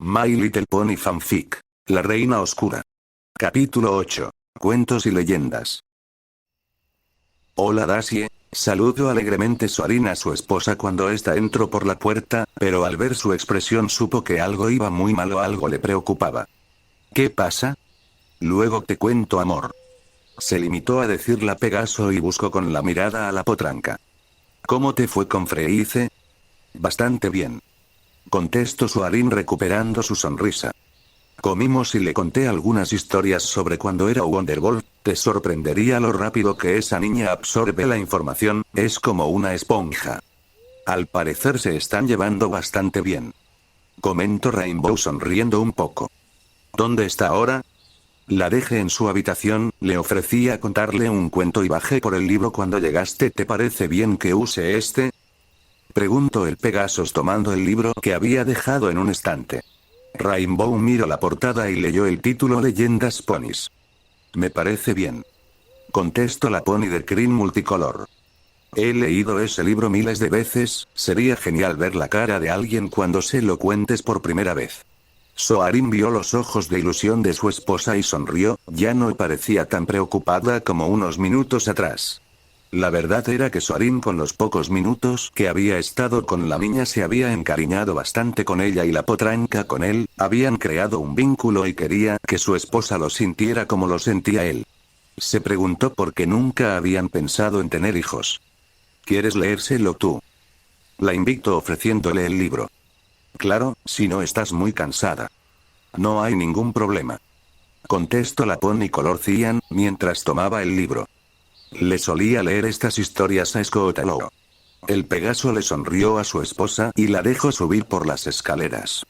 My Little Pony Fanfic. La Reina Oscura. Capítulo 8. Cuentos y leyendas. Hola Daisy, saludó alegremente Soarin a su esposa cuando ésta entró por la puerta, pero al ver su expresión supo que algo iba muy mal o algo le preocupaba. ¿Qué pasa? Luego te cuento, amor. Se limitó a decirla Pegaso y buscó con la mirada a la potranca. ¿Cómo te fue con Freice? Bastante bien. Contestó Soarin recuperando su sonrisa. Comimos y le conté algunas historias sobre cuando era Wonderbolt. Te sorprendería lo rápido que esa niña absorbe la información, es como una esponja. Al parecer se están llevando bastante bien. Comentó Rainbow sonriendo un poco. ¿Dónde está ahora? La dejé en su habitación, le ofrecí a contarle un cuento y bajé por el libro cuando llegaste. ¿Te parece bien que use este? Preguntó el Pegasus tomando el libro que había dejado en un estante. Rainbow miró la portada y leyó el título Leyendas Ponies. Me parece bien. Contestó la pony de crin multicolor. He leído ese libro miles de veces, sería genial ver la cara de alguien cuando se lo cuentes por primera vez. Soarin vio los ojos de ilusión de su esposa y sonrió, ya no parecía tan preocupada como unos minutos atrás. La verdad era que Soarin con los pocos minutos que había estado con la niña se había encariñado bastante con ella y la potranca con él, habían creado un vínculo y quería que su esposa lo sintiera como lo sentía él. Se preguntó por qué nunca habían pensado en tener hijos. ¿Quieres leérselo tú? La invito ofreciéndole el libro. Claro, si no estás muy cansada. No hay ningún problema. Contestó la pony color cian, mientras tomaba el libro. Le solía leer estas historias a Scott Allo. El Pegaso le sonrió a su esposa y la dejó subir por las escaleras.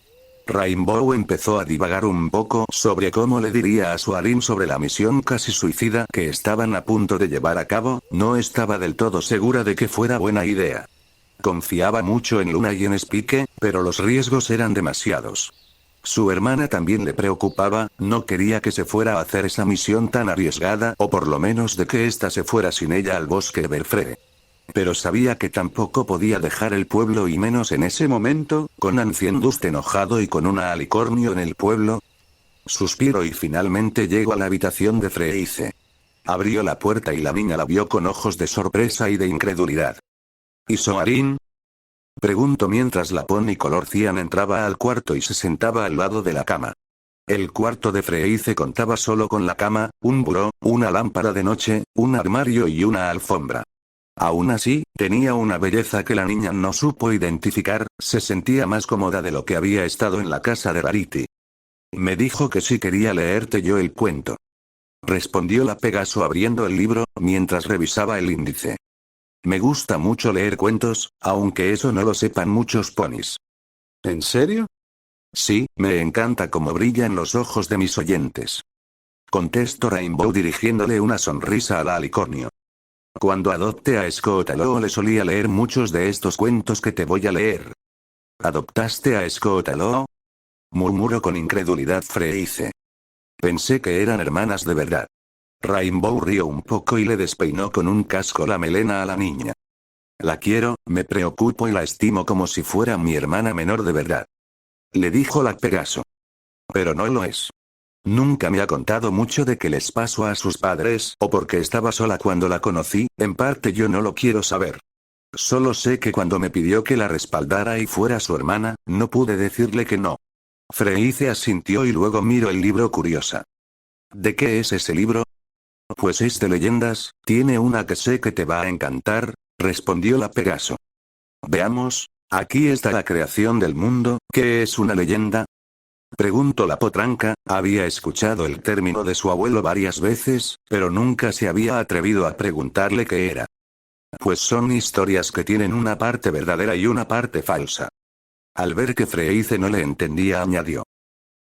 Rainbow empezó a divagar un poco sobre cómo le diría a Soarin sobre la misión casi suicida que estaban a punto de llevar a cabo. No estaba del todo segura de que fuera buena idea. Confiaba mucho en Luna y en Spike, pero los riesgos eran demasiados. Su hermana también le preocupaba, no quería que se fuera a hacer esa misión tan arriesgada, o por lo menos de que ésta se fuera sin ella al bosque de Belfrede. Pero sabía que tampoco podía dejar el pueblo y menos en ese momento, con Anciendust enojado y con una alicornio en el pueblo. Suspiró y finalmente llegó a la habitación de Freice. Abrió la puerta y la niña la vio con ojos de sorpresa y de incredulidad. ¿Y Soarin? Preguntó mientras la pony color cian entraba al cuarto y se sentaba al lado de la cama. El cuarto de Freice contaba solo con la cama, un buró, una lámpara de noche, un armario y una alfombra. Aún así, tenía una belleza que la niña no supo identificar, se sentía más cómoda de lo que había estado en la casa de Rarity. Me dijo que sí quería leerte yo el cuento. Respondió la Pegaso abriendo el libro, mientras revisaba el índice. Me gusta mucho leer cuentos, aunque eso no lo sepan muchos ponis. ¿En serio? Sí, me encanta cómo brillan los ojos de mis oyentes. Contestó Rainbow dirigiéndole una sonrisa a la alicornio. Cuando adopté a Scott Allo le solía leer muchos de estos cuentos que te voy a leer. ¿Adoptaste a Scott Allo? Murmuró con incredulidad Freice. Pensé que eran hermanas de verdad. Rainbow rió un poco y le despeinó con un casco la melena a la niña. La quiero, me preocupo y la estimo como si fuera mi hermana menor de verdad. Le dijo la Pegaso. Pero no lo es. Nunca me ha contado mucho de qué les pasó a sus padres o porque estaba sola cuando la conocí, en parte yo no lo quiero saber. Solo sé que cuando me pidió que la respaldara y fuera su hermana, no pude decirle que no. Freice asintió y luego miró el libro curiosa. ¿De qué es ese libro? Pues es de leyendas, tiene una que sé que te va a encantar, respondió la Pegaso. Veamos, aquí está la creación del mundo. ¿Qué es una leyenda? Preguntó la potranca, había escuchado el término de su abuelo varias veces, pero nunca se había atrevido a preguntarle qué era. Pues son historias que tienen una parte verdadera y una parte falsa. Al ver que Freice no le entendía añadió.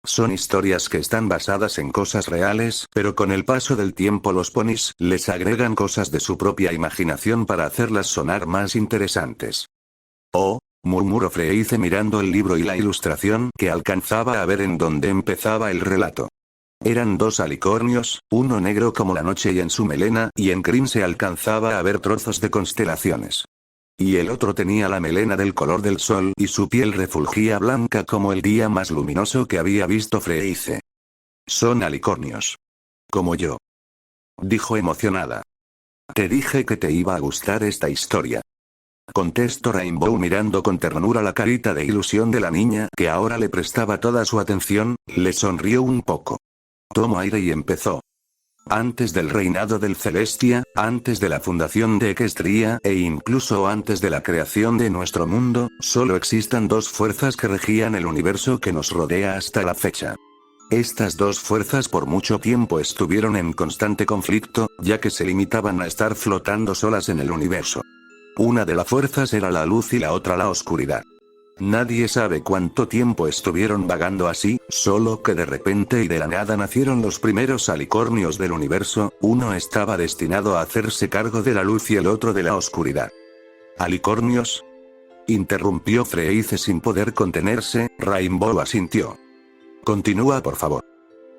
Son historias que están basadas en cosas reales, pero con el paso del tiempo los ponis les agregan cosas de su propia imaginación para hacerlas sonar más interesantes. Oh, murmuró Freice mirando el libro y la ilustración que alcanzaba a ver en donde empezaba el relato. Eran dos alicornios, uno negro como la noche y en su melena y en crin se alcanzaba a ver trozos de constelaciones. Y el otro tenía la melena del color del sol y su piel refulgía blanca como el día más luminoso que había visto Freyce. Son alicornios. Como yo. Dijo emocionada. Te dije que te iba a gustar esta historia. Contestó Rainbow mirando con ternura la carita de ilusión de la niña que ahora le prestaba toda su atención, le sonrió un poco. Tomó aire y empezó. Antes del reinado del Celestia, antes de la fundación de Equestria e incluso antes de la creación de nuestro mundo, solo existan dos fuerzas que regían el universo que nos rodea hasta la fecha. Estas dos fuerzas por mucho tiempo estuvieron en constante conflicto, ya que se limitaban a estar flotando solas en el universo. Una de las fuerzas era la luz y la otra la oscuridad. Nadie sabe cuánto tiempo estuvieron vagando así, solo que de repente y de la nada nacieron los primeros alicornios del universo, uno estaba destinado a hacerse cargo de la luz y el otro de la oscuridad. ¿Alicornios? Interrumpió Freyce sin poder contenerse, Rainbow asintió. Continúa por favor.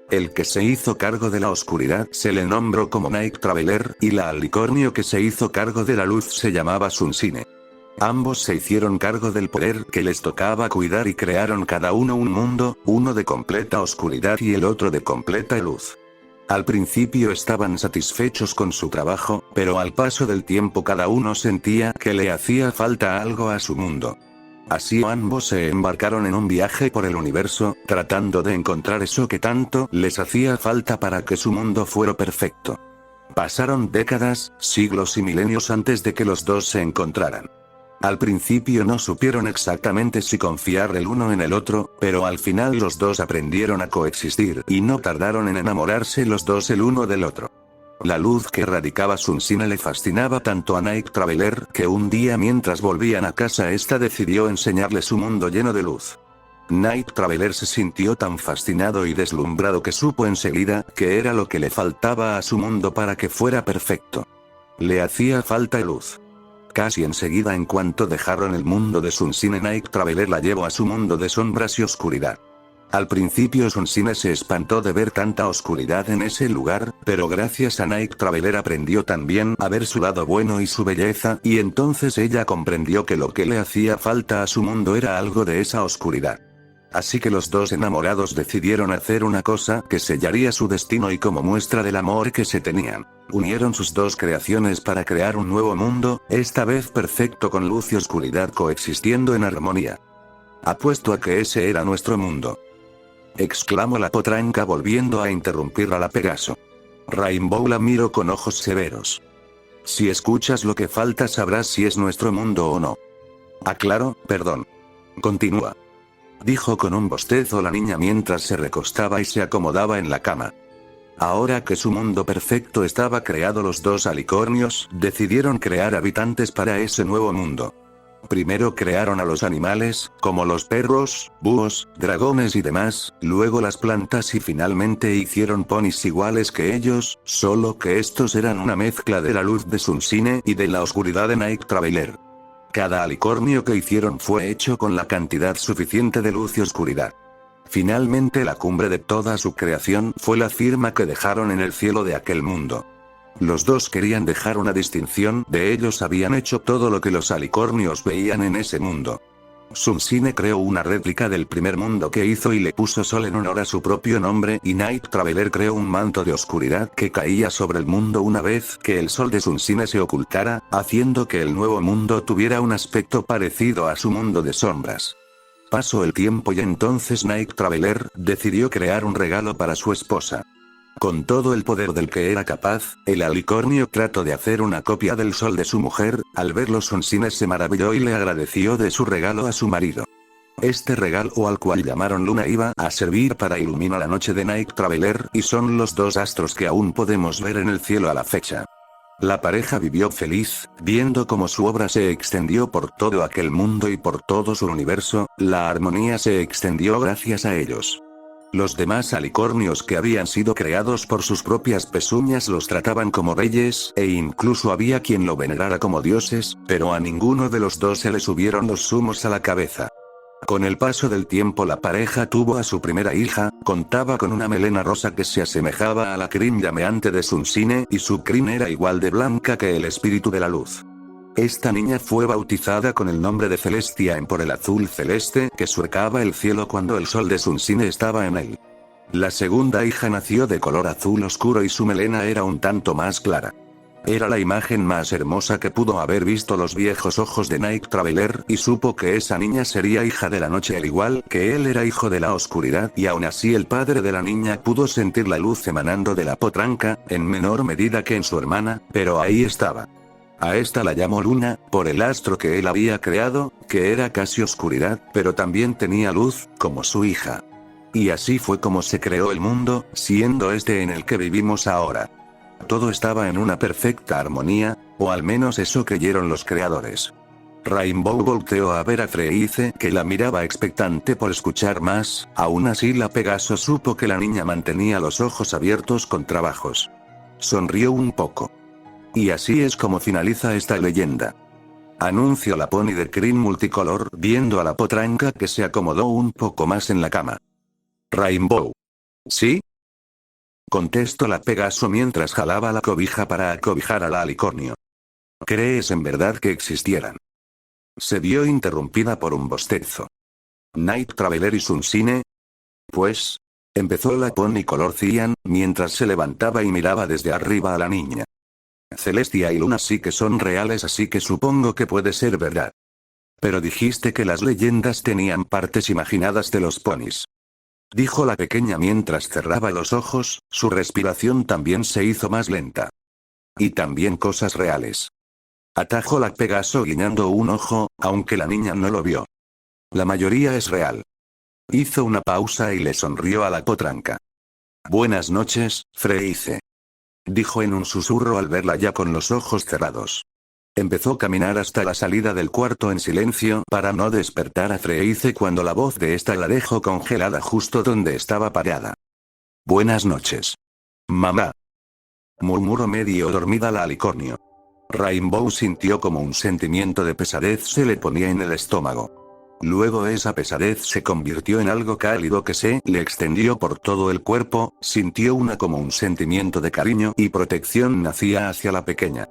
El que se hizo cargo de la oscuridad se le nombró como Night Traveler, y la alicornio que se hizo cargo de la luz se llamaba Sunsine. Ambos se hicieron cargo del poder que les tocaba cuidar y crearon cada uno un mundo, uno de completa oscuridad y el otro de completa luz. Al principio estaban satisfechos con su trabajo, pero al paso del tiempo cada uno sentía que le hacía falta algo a su mundo. Así ambos se embarcaron en un viaje por el universo, tratando de encontrar eso que tanto les hacía falta para que su mundo fuera perfecto. Pasaron décadas, siglos y milenios antes de que los dos se encontraran. Al principio no supieron exactamente si confiar el uno en el otro, pero al final los dos aprendieron a coexistir y no tardaron en enamorarse los dos el uno del otro. La luz que radicaba Sunsine le fascinaba tanto a Night Traveler que un día mientras volvían a casa esta decidió enseñarle su mundo lleno de luz. Night Traveler se sintió tan fascinado y deslumbrado que supo enseguida que era lo que le faltaba a su mundo para que fuera perfecto. Le hacía falta luz. Casi enseguida en cuanto dejaron el mundo de Sunsine Night Traveler la llevó a su mundo de sombras y oscuridad. Al principio Sunsine se espantó de ver tanta oscuridad en ese lugar, pero gracias a Night Traveler aprendió también a ver su lado bueno y su belleza, y entonces ella comprendió que lo que le hacía falta a su mundo era algo de esa oscuridad. Así que los dos enamorados decidieron hacer una cosa que sellaría su destino y como muestra del amor que se tenían, unieron sus dos creaciones para crear un nuevo mundo, esta vez perfecto con luz y oscuridad coexistiendo en armonía. Apuesto a que ese era nuestro mundo. Exclamó la potranca volviendo a interrumpir a la Pegaso. Rainbow la miró con ojos severos. Si escuchas lo que falta sabrás si es nuestro mundo o no. Aclaro, perdón. Continúa. Dijo con un bostezo la niña mientras se recostaba y se acomodaba en la cama. Ahora que su mundo perfecto estaba creado, los dos alicornios decidieron crear habitantes para ese nuevo mundo. Primero crearon a los animales, como los perros, búhos, dragones y demás, luego las plantas y finalmente hicieron ponis iguales que ellos, solo que estos eran una mezcla de la luz de Sunsine y de la oscuridad de Night Traveler. Cada alicornio que hicieron fue hecho con la cantidad suficiente de luz y oscuridad. Finalmente la cumbre de toda su creación fue la firma que dejaron en el cielo de aquel mundo. Los dos querían dejar una distinción, de ellos habían hecho todo lo que los alicornios veían en ese mundo. Sunsine creó una réplica del primer mundo que hizo y le puso sol en honor a su propio nombre, y Night Traveler creó un manto de oscuridad que caía sobre el mundo una vez que el sol de Sunsine se ocultara, haciendo que el nuevo mundo tuviera un aspecto parecido a su mundo de sombras. Pasó el tiempo y entonces Night Traveler decidió crear un regalo para su esposa. Con todo el poder del que era capaz, el alicornio trató de hacer una copia del sol de su mujer. Al verlo Sunsine se maravilló y le agradeció de su regalo a su marido. Este regalo, al cual llamaron Luna, iba a servir para iluminar la noche de Night Traveler, y son los dos astros que aún podemos ver en el cielo a la fecha. La pareja vivió feliz, viendo cómo su obra se extendió por todo aquel mundo y por todo su universo. La armonía se extendió gracias a ellos. Los demás alicornios que habían sido creados por sus propias pezuñas los trataban como reyes, e incluso había quien lo venerara como dioses, pero a ninguno de los dos se le subieron los humos a la cabeza. Con el paso del tiempo la pareja tuvo a su primera hija, contaba con una melena rosa que se asemejaba a la crin llameante de Sunsine, y su crin era igual de blanca que el espíritu de la luz. Esta niña fue bautizada con el nombre de Celestia por el azul celeste que surcaba el cielo cuando el sol de Sunsine estaba en él. La segunda hija nació de color azul oscuro y su melena era un tanto más clara. Era la imagen más hermosa que pudo haber visto los viejos ojos de Night Traveler y supo que esa niña sería hija de la noche al igual que él era hijo de la oscuridad y aún así el padre de la niña pudo sentir la luz emanando de la potranca, en menor medida que en su hermana, pero ahí estaba. A esta la llamó Luna, por el astro que él había creado, que era casi oscuridad, pero también tenía luz, como su hija. Y así fue como se creó el mundo, siendo este en el que vivimos ahora. Todo estaba en una perfecta armonía, o al menos eso creyeron los creadores. Rainbow volteó a ver a Freize que la miraba expectante por escuchar más, aún así la Pegaso supo que la niña mantenía los ojos abiertos con trabajos. Sonrió un poco. Y así es como finaliza esta leyenda. Anunció la pony de crin multicolor viendo a la potranca que se acomodó un poco más en la cama. Rainbow. ¿Sí? Contestó la Pegaso mientras jalaba la cobija para acobijar a la alicornio. ¿Crees en verdad que existieran? Se vio interrumpida por un bostezo. ¿Night Traveler y Sunsine? Pues... empezó la pony color cian, mientras se levantaba y miraba desde arriba a la niña. Celestia y Luna sí que son reales, así que supongo que puede ser verdad. Pero dijiste que las leyendas tenían partes imaginadas de los ponis. Dijo la pequeña mientras cerraba los ojos, su respiración también se hizo más lenta. Y también cosas reales. Atajó la Pegaso guiñando un ojo, aunque la niña no lo vio. La mayoría es real. Hizo una pausa y le sonrió a la potranca. Buenas noches, Freize. Dijo en un susurro al verla ya con los ojos cerrados. Empezó a caminar hasta la salida del cuarto en silencio para no despertar a Freize cuando la voz de esta la dejó congelada justo donde estaba parada. Buenas noches. Mamá. Murmuró medio dormida la alicornio. Rainbow sintió como un sentimiento de pesadez se le ponía en el estómago. Luego esa pesadez se convirtió en algo cálido que se le extendió por todo el cuerpo, sintió como un sentimiento de cariño y protección nacía hacia la pequeña.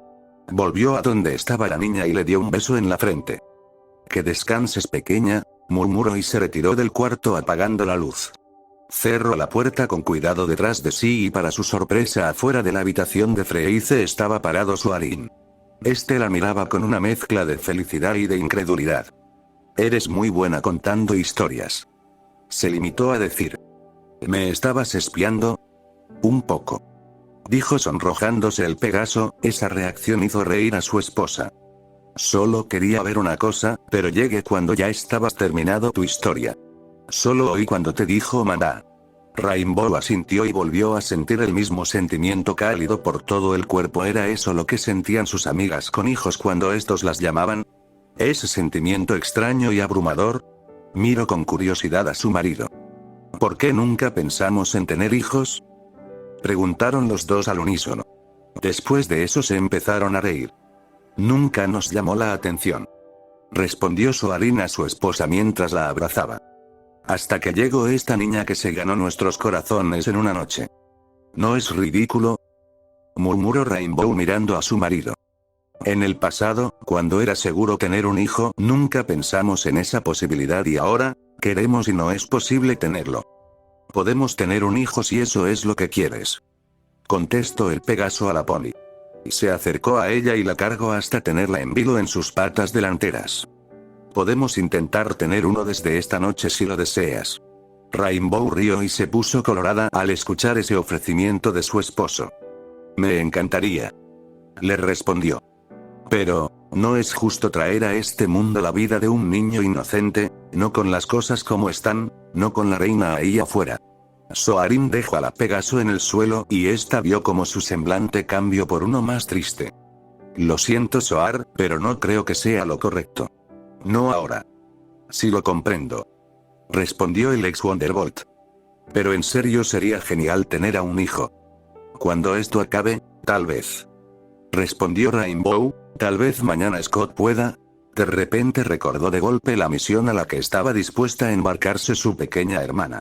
Volvió a donde estaba la niña y le dio un beso en la frente. Que descanses pequeña, murmuró y se retiró del cuarto apagando la luz. Cerró la puerta con cuidado detrás de sí y para su sorpresa afuera de la habitación de Freize estaba parado Soarin. Este la miraba con una mezcla de felicidad y de incredulidad. Eres muy buena contando historias. Se limitó a decir. ¿Me estabas espiando? Un poco. Dijo sonrojándose el Pegaso, esa reacción hizo reír a su esposa. Solo quería ver una cosa, pero llegué cuando ya estabas terminado tu historia. Solo oí cuando te dijo mamá. Rainbow asintió y volvió a sentir el mismo sentimiento cálido por todo el cuerpo. ¿Era eso lo que sentían sus amigas con hijos cuando estos las llamaban? Ese sentimiento extraño y abrumador. Miró con curiosidad a su marido. ¿Por qué nunca pensamos en tener hijos? Preguntaron los dos al unísono. Después de eso se empezaron a reír. Nunca nos llamó la atención. Respondió Soarin a su esposa mientras la abrazaba. Hasta que llegó esta niña que se ganó nuestros corazones en una noche. ¿No es ridículo? Murmuró Rainbow mirando a su marido. En el pasado, cuando era seguro tener un hijo, nunca pensamos en esa posibilidad y ahora, queremos y no es posible tenerlo. Podemos tener un hijo si eso es lo que quieres. Contestó el Pegaso a la pony. Se acercó a ella y la cargó hasta tenerla en vilo en sus patas delanteras. Podemos intentar tener uno desde esta noche si lo deseas. Rainbow rió y se puso colorada al escuchar ese ofrecimiento de su esposo. Me encantaría. Le respondió. Pero, ¿no es justo traer a este mundo la vida de un niño inocente, no con las cosas como están, no con la reina ahí afuera? Soarin dejó a la Pegaso en el suelo y esta vio como su semblante cambió por uno más triste. Lo siento Soar, pero no creo que sea lo correcto. No ahora. Sí lo comprendo. Respondió el ex Wonderbolt. Pero en serio sería genial tener a un hijo. Cuando esto acabe, tal vez. Respondió Rainbow, tal vez mañana Scott pueda. De repente recordó de golpe la misión a la que estaba dispuesta a embarcarse su pequeña hermana.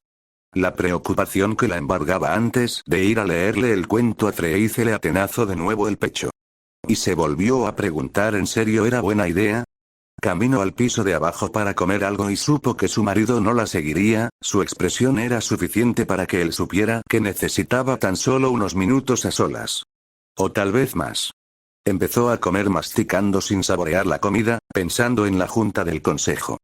La preocupación que la embargaba antes de ir a leerle el cuento a Freize le atenazó de nuevo el pecho. Y se volvió a preguntar ¿en serio era buena idea? Caminó al piso de abajo para comer algo y supo que su marido no la seguiría, su expresión era suficiente para que él supiera que necesitaba tan solo unos minutos a solas. O tal vez más. Empezó a comer masticando sin saborear la comida, pensando en la junta del consejo.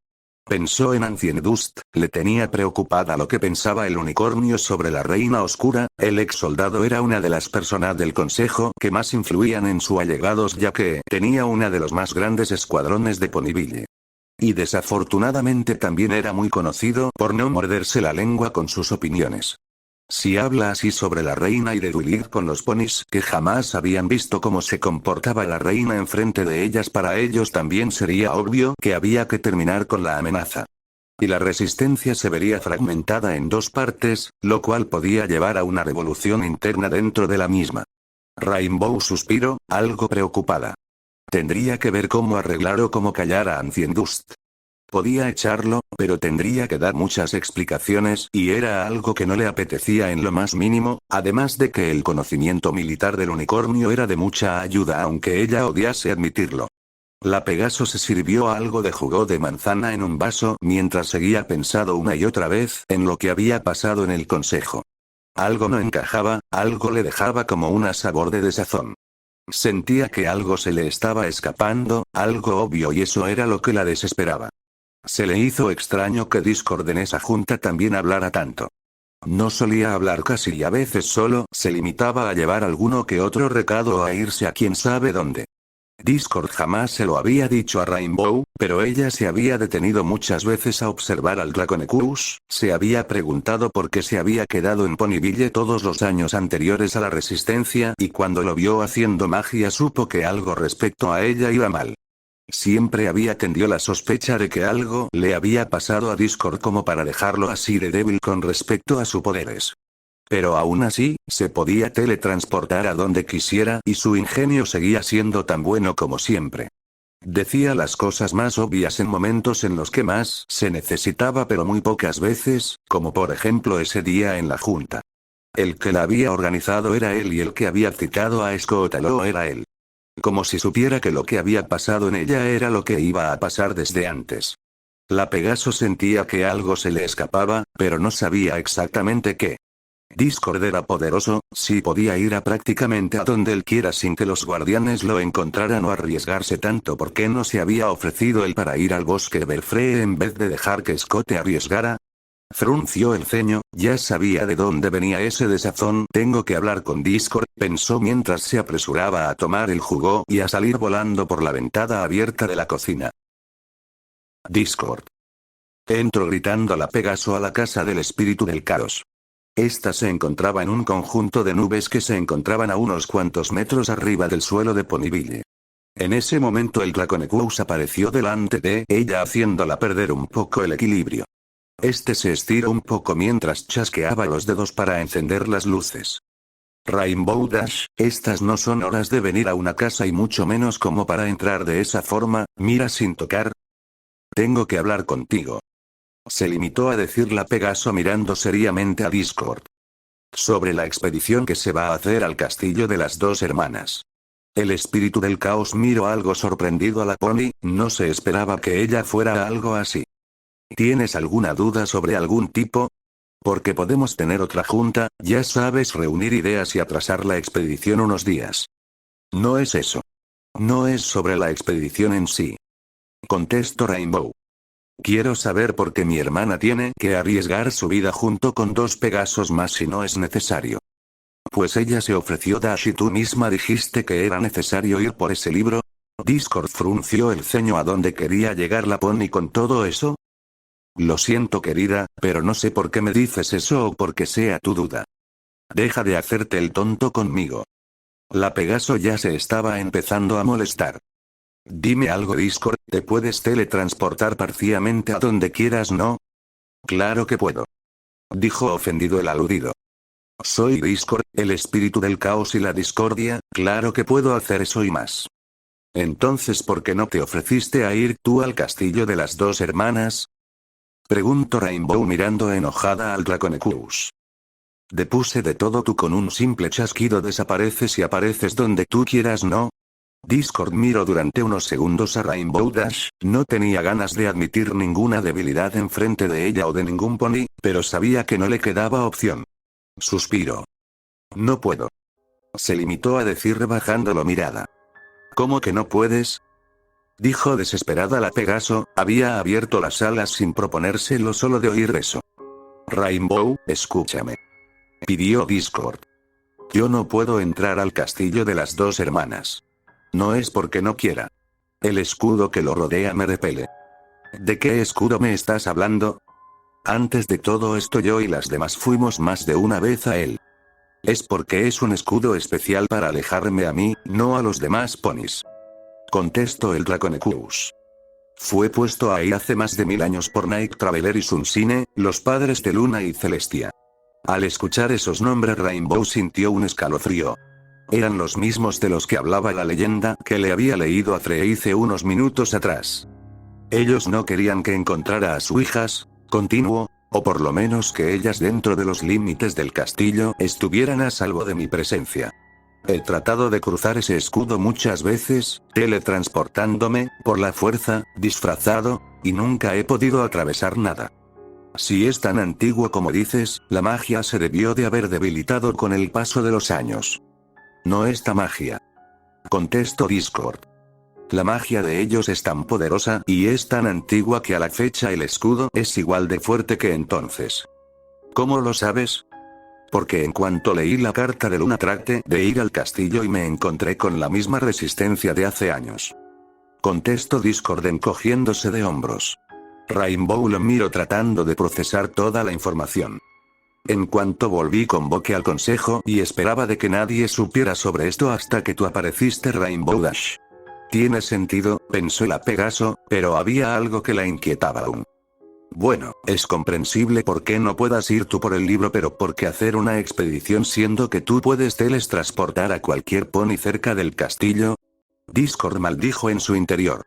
Pensó en Ancien Dust, le tenía preocupada lo que pensaba el unicornio sobre la reina oscura, el ex soldado era una de las personas del consejo que más influían en sus allegados ya que tenía una de los más grandes escuadrones de Ponyville. Y desafortunadamente también era muy conocido por no morderse la lengua con sus opiniones. Si habla así sobre la reina y de Duilir con los ponis que jamás habían visto cómo se comportaba la reina enfrente de ellas, para ellos también sería obvio que había que terminar con la amenaza. Y la resistencia se vería fragmentada en dos partes, lo cual podía llevar a una revolución interna dentro de la misma. Rainbow suspiró, algo preocupada. Tendría que ver cómo arreglar o cómo callar a Ancien Dust. Podía echarlo, pero tendría que dar muchas explicaciones y era algo que no le apetecía en lo más mínimo, además de que el conocimiento militar del unicornio era de mucha ayuda aunque ella odiase admitirlo. La Pegaso se sirvió algo de jugo de manzana en un vaso mientras seguía pensando una y otra vez en lo que había pasado en el consejo. Algo no encajaba, algo le dejaba como un sabor de desazón. Sentía que algo se le estaba escapando, algo obvio, y eso era lo que la desesperaba. Se le hizo extraño que Discord en esa junta también hablara tanto. No solía hablar casi y a veces solo se limitaba a llevar alguno que otro recado o a irse a quién sabe dónde. Discord jamás se lo había dicho a Rainbow, pero ella se había detenido muchas veces a observar al Draconequus, se había preguntado por qué se había quedado en Ponyville todos los años anteriores a la resistencia y cuando lo vio haciendo magia supo que algo respecto a ella iba mal. Siempre había tenido la sospecha de que algo le había pasado a Discord como para dejarlo así de débil con respecto a sus poderes. Pero aún así, se podía teletransportar a donde quisiera y su ingenio seguía siendo tan bueno como siempre. Decía las cosas más obvias en momentos en los que más se necesitaba, pero muy pocas veces, como por ejemplo ese día en la junta. El que la había organizado era él y el que había citado a Scotalo era él. Como si supiera que lo que había pasado en ella era lo que iba a pasar desde antes. La Pegaso sentía que algo se le escapaba, pero no sabía exactamente qué. Discord era poderoso, sí podía ir a prácticamente a donde él quiera sin que los guardianes lo encontraran o arriesgarse tanto. ¿Por qué no se había ofrecido él para ir al bosque Belfree en vez de dejar que Scott arriesgara? Frunció el ceño, ya sabía de dónde venía ese desazón. Tengo que hablar con Discord, pensó mientras se apresuraba a tomar el jugo y a salir volando por la ventana abierta de la cocina. Discord. Entró gritando la Pegaso a la casa del espíritu del caos. Esta se encontraba en un conjunto de nubes que se encontraban a unos cuantos metros arriba del suelo de Ponyville. En ese momento el Draconequus apareció delante de ella haciéndola perder un poco el equilibrio. Este se estiró un poco mientras chasqueaba los dedos para encender las luces. Rainbow Dash, estas no son horas de venir a una casa y mucho menos como para entrar de esa forma, mira sin tocar. Tengo que hablar contigo. Se limitó a decir la Pegaso mirando seriamente a Discord. Sobre la expedición que se va a hacer al castillo de las dos hermanas. El espíritu del caos miró algo sorprendido a la Pony, no se esperaba que ella fuera algo así. ¿Tienes alguna duda sobre algún tipo? Porque podemos tener otra junta, ya sabes, reunir ideas y atrasar la expedición unos días. No es eso. No es sobre la expedición en sí. Contestó Rainbow. Quiero saber por qué mi hermana tiene que arriesgar su vida junto con dos Pegasos más si no es necesario. Pues ella se ofreció, Dash, y tú misma dijiste que era necesario ir por ese libro. Discord frunció el ceño. ¿A dónde quería llegar la Pony con todo eso? Lo siento, querida, pero no sé por qué me dices eso o por qué sea tu duda. Deja de hacerte el tonto conmigo. La Pegaso ya se estaba empezando a molestar. Dime algo, Discord, ¿te puedes teletransportar parcialmente a donde quieras, no? Claro que puedo. Dijo ofendido el aludido. Soy Discord, el espíritu del caos y la discordia, claro que puedo hacer eso y más. Entonces, ¿por qué no te ofreciste a ir tú al castillo de las dos hermanas? Preguntó Rainbow mirando enojada al Draconequus. Depuse de todo, tú con un simple chasquido desapareces y apareces donde tú quieras, ¿no? Discord miró durante unos segundos a Rainbow Dash, no tenía ganas de admitir ninguna debilidad enfrente de ella o de ningún pony, pero sabía que no le quedaba opción. Suspiró. No puedo. Se limitó a decir rebajando la mirada. ¿Cómo que no puedes? Dijo desesperada la Pegaso, había abierto las alas sin proponérselo solo de oír eso. Rainbow, escúchame. Pidió Discord. Yo no puedo entrar al castillo de las dos hermanas. No es porque no quiera. El escudo que lo rodea me repele. ¿De qué escudo me estás hablando? Antes de todo esto yo y las demás fuimos más de una vez a él. Es porque es un escudo especial para alejarme a mí, no a los demás ponis. Contestó el Draconecus. Fue puesto ahí hace más de 1000 años por Night Traveler y Sunsine, los padres de Luna y Celestia. Al escuchar esos nombres Rainbow sintió un escalofrío. Eran los mismos de los que hablaba la leyenda que le había leído a Freice unos minutos atrás. Ellos no querían que encontrara a sus hijas, continuó, o por lo menos que ellas dentro de los límites del castillo estuvieran a salvo de mi presencia. He tratado de cruzar ese escudo muchas veces, teletransportándome, por la fuerza, disfrazado, y nunca he podido atravesar nada. Si es tan antiguo como dices, la magia se debió de haber debilitado con el paso de los años. No esta magia. Contestó Discord. La magia de ellos es tan poderosa y es tan antigua que a la fecha el escudo es igual de fuerte que entonces. ¿Cómo lo sabes? Porque en cuanto leí la carta de Luna traté de ir al castillo y me encontré con la misma resistencia de hace años. Contestó Discord encogiéndose de hombros. Rainbow lo miró tratando de procesar toda la información. En cuanto volví convoqué al consejo y esperaba de que nadie supiera sobre esto hasta que tú apareciste Rainbow Dash. Tiene sentido, pensó la Pegaso, pero había algo que la inquietaba aún. Bueno, es comprensible por qué no puedas ir tú por el libro, pero ¿por qué hacer una expedición siendo que tú puedes teletransportar a cualquier pony cerca del castillo? Discord maldijo en su interior.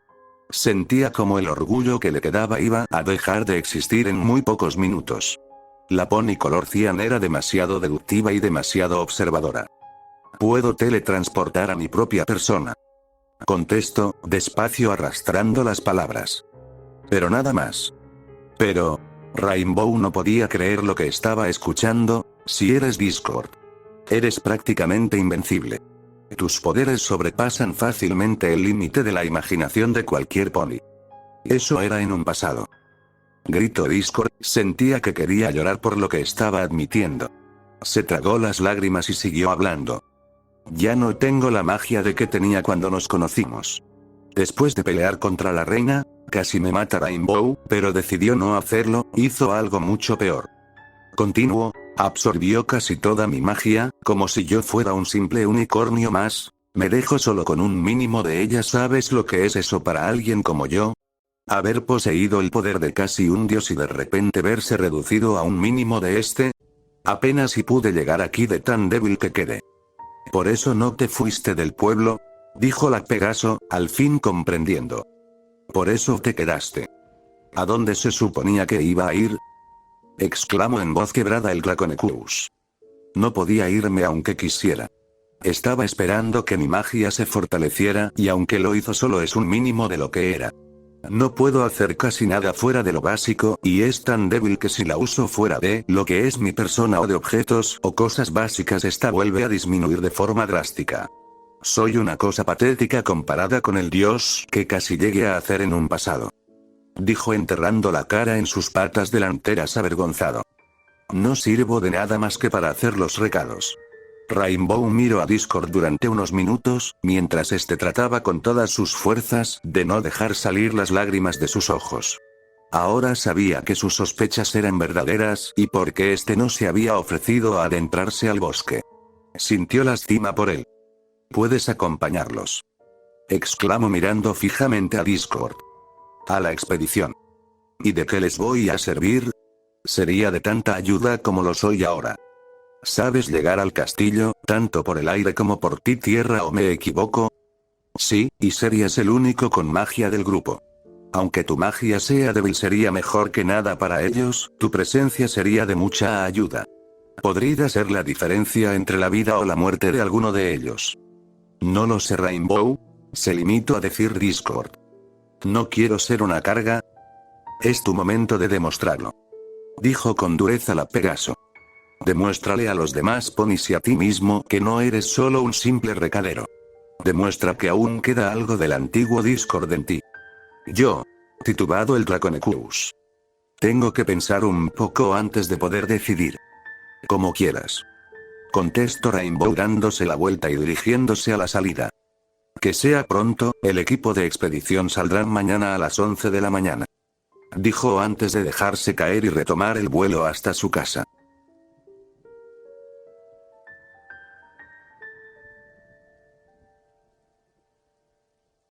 Sentía como el orgullo que le quedaba iba a dejar de existir en muy pocos minutos. La pony color cian era demasiado deductiva y demasiado observadora. Puedo teletransportar a mi propia persona. Contestó, despacio arrastrando las palabras. Pero nada más. Pero... Rainbow no podía creer lo que estaba escuchando, si eres Discord. Eres prácticamente invencible. Tus poderes sobrepasan fácilmente el límite de la imaginación de cualquier pony. Eso era en un pasado. Gritó Discord, sentía que quería llorar por lo que estaba admitiendo. Se tragó las lágrimas y siguió hablando. Ya no tengo la magia de que tenía cuando nos conocimos. Después de pelear contra la reina, casi me mata Rainbow, pero decidió no hacerlo, hizo algo mucho peor. Continuó, absorbió casi toda mi magia, como si yo fuera un simple unicornio más, me dejo solo con un mínimo de ella. ¿Sabes lo que es eso para alguien como yo? Haber poseído el poder de casi un dios y de repente verse reducido a un mínimo de este. Apenas si pude llegar aquí de tan débil que quedé. Por eso no te fuiste del pueblo, dijo la Pegaso, al fin comprendiendo. Por eso te quedaste. ¿A dónde se suponía que iba a ir? Exclamó en voz quebrada el Draconecus. No podía irme aunque quisiera. Estaba esperando que mi magia se fortaleciera y aunque lo hizo solo es un mínimo de lo que era. No puedo hacer casi nada fuera de lo básico, y es tan débil que si la uso fuera de lo que es mi persona o de objetos o cosas básicas, esta vuelve a disminuir de forma drástica. Soy una cosa patética comparada con el dios que casi llegué a hacer en un pasado. Dijo enterrando la cara en sus patas delanteras avergonzado. No sirvo de nada más que para hacer los recados. Rainbow miró a Discord durante unos minutos, mientras este trataba con todas sus fuerzas de no dejar salir las lágrimas de sus ojos. Ahora sabía que sus sospechas eran verdaderas y por qué este no se había ofrecido a adentrarse al bosque. Sintió lástima por él. ¿Puedes acompañarlos?, exclamó mirando fijamente a Discord. A la expedición. ¿Y de qué les voy a servir? Sería de tanta ayuda como lo soy ahora. ¿Sabes llegar al castillo, tanto por el aire como por ti tierra, o me equivoco? Sí, y serías el único con magia del grupo. Aunque tu magia sea débil, sería mejor que nada para ellos, tu presencia sería de mucha ayuda. Podría ser la diferencia entre la vida o la muerte de alguno de ellos. No lo sé, Rainbow. se limitó a decir Discord. No quiero ser una carga. Es tu momento de demostrarlo. Dijo con dureza la Pegaso. Demuéstrale a los demás ponis y a ti mismo que no eres solo un simple recadero. Demuestra que aún queda algo del antiguo Discord en ti. Yo. Titubado el Draconecus. Tengo que pensar un poco antes de poder decidir. Como quieras. Contestó Rainbow dándose la vuelta y dirigiéndose a la salida. Que sea pronto, el equipo de expedición saldrá mañana a las 11 de la mañana. Dijo antes de dejarse caer y retomar el vuelo hasta su casa.